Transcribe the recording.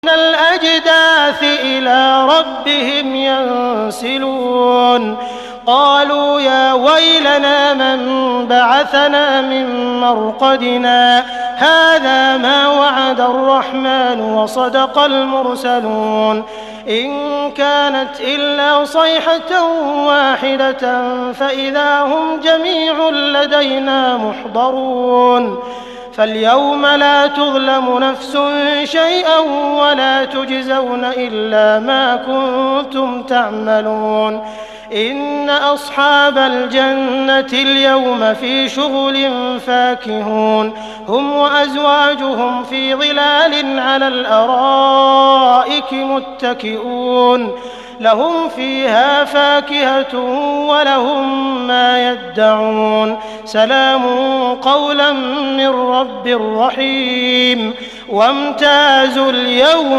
الأجداث إلى ربهم ينسلون قالوا يا ويلنا من بعثنا من مرقدنا هذا ما وعد الرحمن وصدق المرسلون إن كانت إلا صيحة واحدة فإذا هم جميع لدينا محضرون فاليوم لا تظلم نفس شيئا ولا تجزون إلا ما كنتم تعملون إن أصحاب الجنة اليوم في شغل فاكهون هم وأزواجهم في ظلال على الأرائك متكئون لهم فيها فاكهة ولهم ما يدعون سلام قولا من رب رحيم وامتازوا اليوم